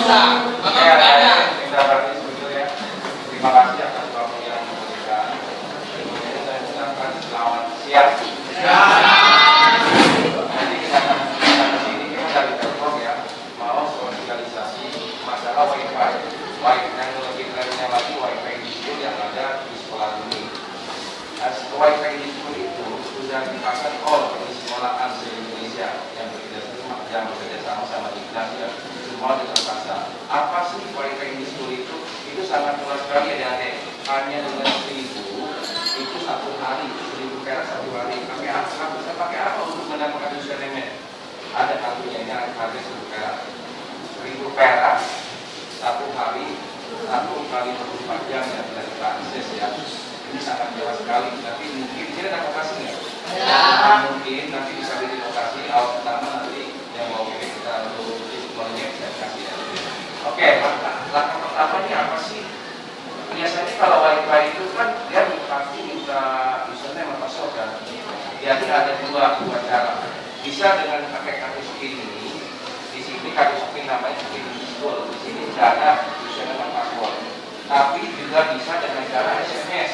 bisa. Oke, kita berarti setuju ya. Terima kasih atas waktu yang diberikan. Kemudian saya ucapkan selamat siang. Nanti kita akan ke sini, kita dari Telkom ya, mau sosialisasi masalah WiFi. Yang lebih keren lagi WiFi di school yang ada di sekolah ini. Nah, WiFi di school itu sudah dipasang di sekolahan se-Indonesia yang bekerja sama Dinas ya, semua sudah pasang. Apa sih WiFi di school itu? Itu sangat murah sekali ya, Dek. Hanya dengan 1.000 itu satu hari, 1.000 perak satu hari. Pakai apa? Bisa pakai apa untuk mendapatkan username? Ada kartunya, yang harga 1.000 perak. 1.000 perak satu hari, 1 kali 24 jam ya, bisa kita akses ya. Ini sangat jelas sekali. Tapi mungkin ini ada lokasinya. Ya. Mungkin nanti bisa di lokasi awal pertama nanti yang mau kita untuk semuanya bisa kasih ya. Oke, langkah pertamanya apa sih? Biasanya kalau WiFi itu kan dia pasti minta username atau password kan. Jadi ada dua cara. Bisa dengan pakai kartu SPIN ini. Di sini kartu SPIN namanya SPIN School. Di sini tidak ada username dan password. Tapi juga bisa dengan cara SMS.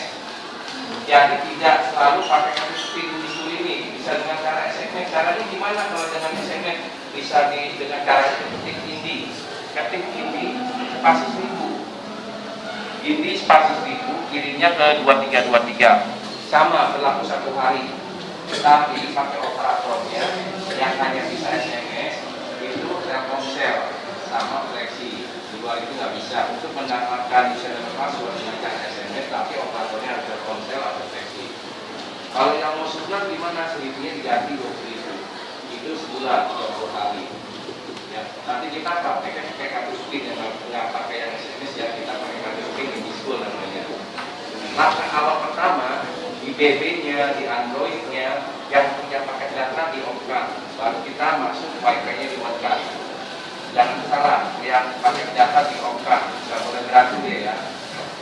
Jadi tidak selalu pakai kartu SPIN di school ini. Bisa dengan cara SMS. Caranya gimana kalau dengan SMS? Bisa dengan cara ketik Indi. Ketik Indi spasi 1.000. Indi spasi 1.000 kirimnya ke 2323. Sama berlaku satu hari. Tetapi pakai operatornya yang hanya bisa SMS itu Telkomsel sama Flexi. Dua itu nggak bisa. Untuk mendapatkan username password dengan cara SMS, tapi operatornya harus Telkomsel atau Flexi. Kalau yang mau sebulan gimana? 1.000-nya diganti 20.000. Itu sebulan 20 hari. Ya, nanti kita pakai kartu SPIN yang nggak pakai yang SMS ya, kita pakai kartu SPIN di school namanya. Langkah awal pertama di BB-nya, di Android-nya, yang punya paket data di on-kan, baru kita masuk WiFi-nya di on-kan. Jangan salah, yang paket data di on-kan, nggak boleh berantem ya.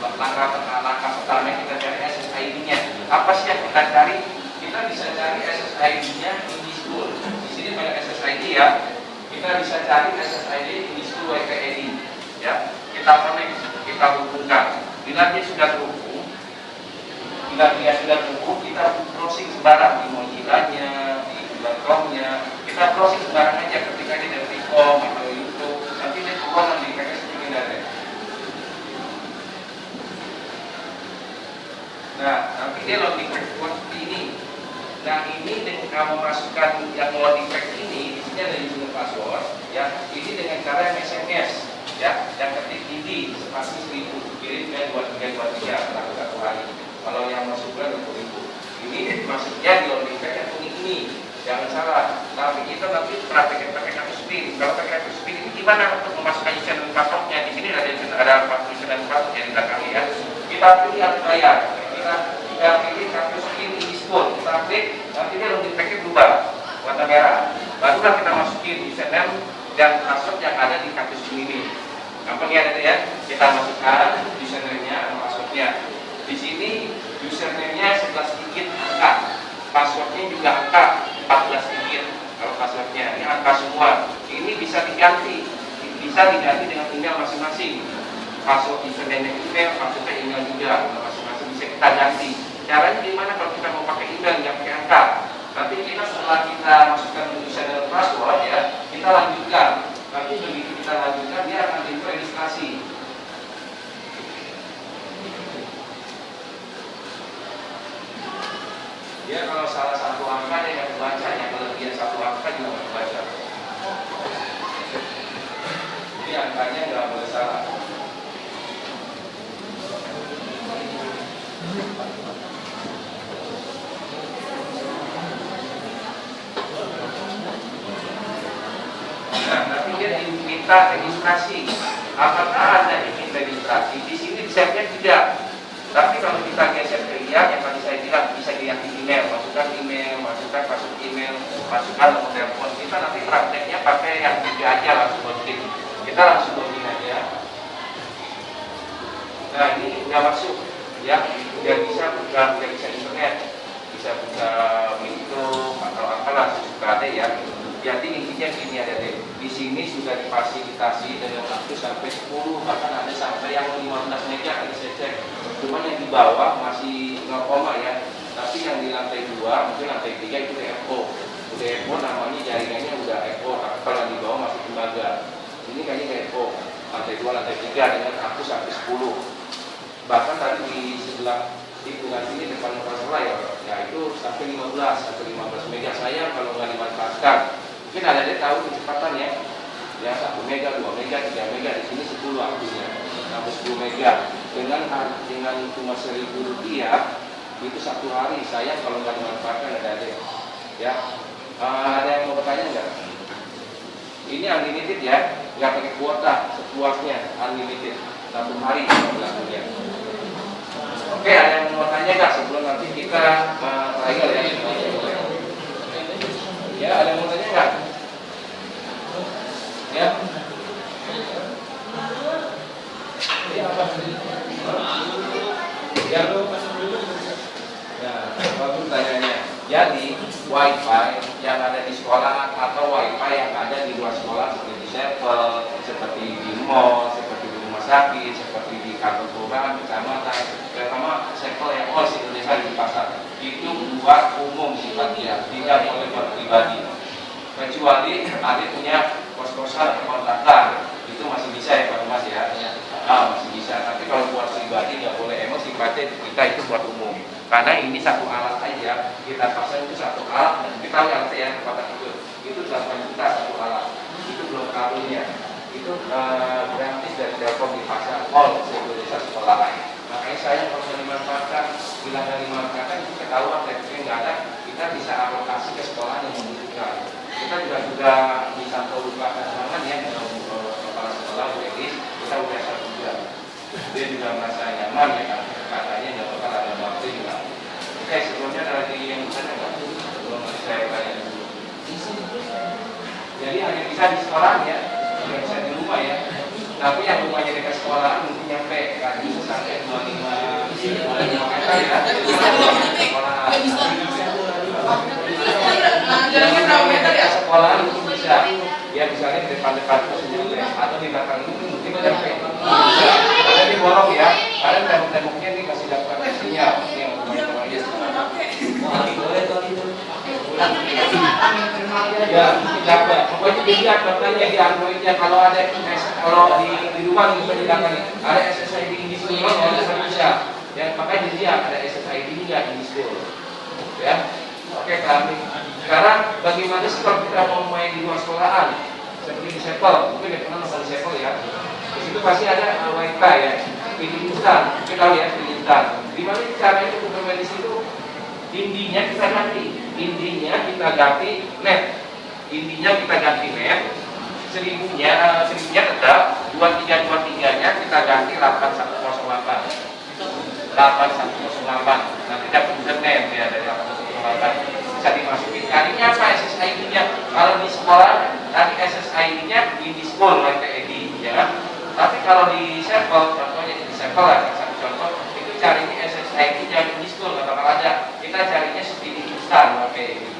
Langkah pertama kita cari SSID-nya. Apa sih yang kita cari? Kita bisa cari SSID-nya di school. Di sini banyak SSID ya. Kita bisa cari SSID di school WiFi ID. Ya, kita connect, kita hubungkan. Bila dia sudah terhubung, kita browsing sembarang di Mozilla-nya, di Google-nya, kita browsing sembarang aja ketika dia dari Chrome atau YouTube, nanti dia keluar nanti pakai seperti ini. Nah, nanti dia loading pack seperti ini. Nah, ini dengan kamu masukkan yang loading pack ini, di sini ada username password, ya. Ini dengan cara yang SMS, ya, yang ketik ini spasi 1.000, kirim ke 2323 berlaku satu hari. Kalau yang masuk bulan 20.000. Ini masuknya di loading pack yang kuning ini. Jangan salah. Tapi kita nanti praktekin pakai kartu SPIN. Kalau pakai kartu SPIN ini gimana untuk memasukkan username passwordnya? Di sini ada username password yang di belakang ya. Kita pilih harus bayar. Kita pilih kartu SPIN di school. Kita klik, nanti dia loading packnya berubah warna merah. Barulah kita masukin username dan password yang ada di kartu SPIN ini. Gampang ya nanti ya. Kita masukkan username-nya dan passwordnya. Di sini username-nya 11 digit angka, passwordnya juga angka 14 digit. Kalau passwordnya ini angka semua, ini bisa diganti dengan email masing-masing. Password username email, passwordnya email juga, masing-masing bisa kita ganti. Caranya gimana kalau kita mau pakai email yang pakai angka? Nanti kita setelah kita masukkan username password ya, kita lanjutkan. Nanti begitu kita lanjutkan dia akan registrasi. Ya kalau salah satu angka dia nggak kebaca, yang kelebihan satu angka juga nggak kebaca. Jadi angkanya nggak boleh salah. Nah, nanti dia diminta registrasi. Apakah Anda ingin registrasi? Di sini di-set-nya tidak. Tapi kalau kita geser ke yang tadi saya bilang bisa diganti email, masukkan password email, masukkan nomor telepon. Kita nanti prakteknya pakai yang tiga aja langsung login. Kita langsung login aja. Nah ini udah masuk, ya, udah bisa internet, bisa buka Micro atau apalah suka ada ya. Jadi intinya gini ada deh. Di sini sudah difasilitasi dengan akses sampai 10, bahkan ada sampai yang 15 mega tadi saya cek. Cuman yang di bawah masih 0, ya. Tapi yang di lantai 2, mungkin lantai 3 itu DFO. DFO namanya jaringannya udah FO, tapi kalau yang di bawah masih tembaga. Ini kayaknya DFO. Lantai 2, lantai 3 dengan akses sampai 10. Bahkan tadi di sebelah hitungan ini depan operasional ya itu sampai 15 atau 15 mega. Sayang kalau nggak dimanfaatkan. Mungkin ada yang tahu kecepatannya ya 1 mega, 2 mega, 3 mega, di sini 10 aksesnya sampai 10 mega dengan cuma Rp1.000 itu satu hari. Sayang kalau nggak dimanfaatkan ada ya. Ada yang mau bertanya nggak? Ini unlimited ya, nggak pakai kuota, sepuasnya unlimited satu hari berlakunya. Oke, ada yang mau tanya nggak sebelum nanti kita trial ya? Ya, ada yang mau tanya nggak? Ya. Ya apa? Ya lu masuk dulu. Ya, bagus tanyanya. Jadi WiFi yang ada di sekolah atau WiFi yang ada di luar sekolah seperti di Sevel, seperti di mall, seperti di rumah sakit, seperti di kantor kelurahan, kecamatan, terutama Sevel yang all Indonesia di pasar itu buat umum sifatnya, tidak boleh buat pribadi. Kecuali ada punya kos-kosan atau kontrakan, itu masih bisa ya Pak Mas ya. Masih bisa. Tapi kalau buat pribadi nggak boleh. Emang sifatnya kita itu buat umum. Karena ini satu alat aja, kita pasang itu satu alat, dan kita lihat ya kepada itu 8 juta satu alat, itu belum kabelnya, itu gratis dari Telkom dipasang all Indonesia sekolah lain. Makanya saya kalau dimanfaatkan, bila nggak dimanfaatkan itu ketahuan tekniknya nggak ada, kita bisa alokasi ke sekolah yang membutuhkan. Kita juga bisa lupa kesenangan ya kepala sekolah Bu Edis, kita udah satu juga, dia juga merasa nyaman ya kan, katanya nggak bakal ada waktu juga. Oke, sebelumnya ada lagi yang bertanya nggak? Sebelum saya tanya dulu. Jadi hanya bisa di sekolah ya, tidak bisa di rumah ya. Tapi yang rumahnya dekat sekolah mungkin nyampe kan bisa sampai 25 meter ya. Sekolah. Jaraknya berapa meter ya? Sekolah itu bisa. Ya misalnya di depan-depan itu nyampe, atau di belakang itu mungkin nyampe. Ada di borong ya. Karena tembok-temboknya ini masih dapat sinyal. Yang rumahnya ya dapat. Pokoknya dilihat makanya di Androidnya kalau ada di rumah bisa dilakukan ada SSID di school kalau bisa. Ya makanya dilihat ada SSID nya di school. Ya. Oke kami. Sekarang bagaimana sih kalau kita mau main di luar sekolahan seperti di Sevel, mungkin ya pernah nonton di Sevel ya. Di situ pasti ada WiFi ya. Pilih instan, kita tahu ya pilih instan. Gimana caranya untuk bermain di situ? Intinya kita ganti net. Intinya kita ganti net. Seribunya tetap 2323-nya kita ganti 8108. 8108. Nanti dapat internet ya dari 8108. Bisa dimasukin. Kalinya apa SSID-nya? Kalau di sekolah nanti SSID-nya di school WiFi ya kan? Tapi kalau di Sevel, contohnya di Sevel lah, satu contoh itu carinya SSID-nya di school nggak bakal ada. Kita carinya speedy instan pakai ini.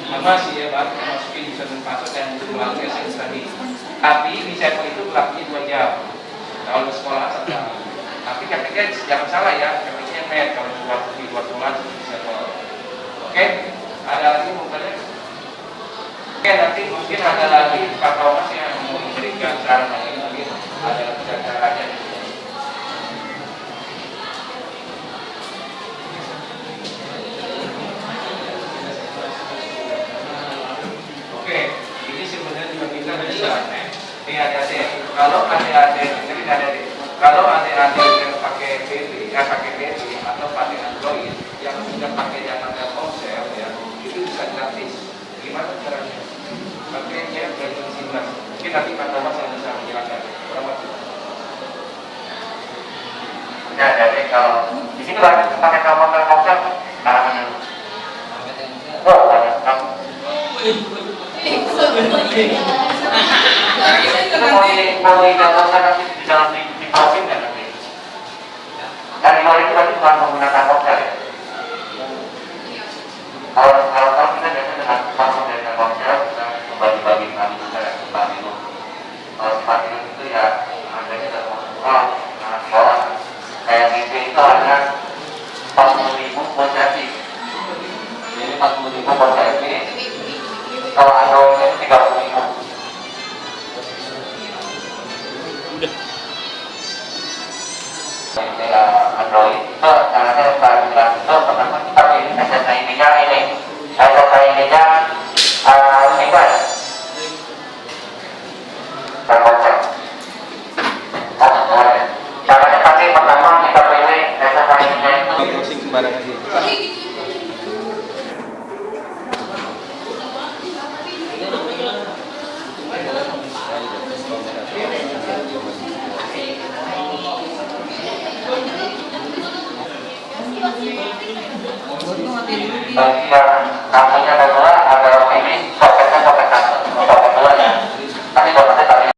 Sama sih ya Pak, masukin bisa password dan melalui SMS tadi. Tapi di Sevel itu berlakunya 2 jam. Kalau di sekolah 1 jam. Tapi ketika jangan salah ya, ketika net kalau di luar sekolah di Sevel. Oke, ada lagi mau tanya? Oke, nanti mungkin ada lagi Pak Thomas yang mau memberikan saran lagi mungkin ada caranya. Oke, ini sebenarnya juga kita bisa adik-adik. Kalau adik-adik yang pakai BB atau pakai Android yang sudah pakai data Telkomsel ya, itu bisa gratis. Gimana caranya? Pakainya belajar simas. Mungkin nanti Pak Thomas yang bisa menjelaskan. Ya, jadi kalau di sini pakai Telkomsel, karangan dulu. Oh, banyak kamu. Itu mau di Telkomsel nanti di dalam di profil nggak nanti? Dan di luar itu nanti bukan menggunakan Telkomsel ya. Kalau kita biasanya dengan platform dari Telkomsel, kita browsing sembarangan gitu. Nah,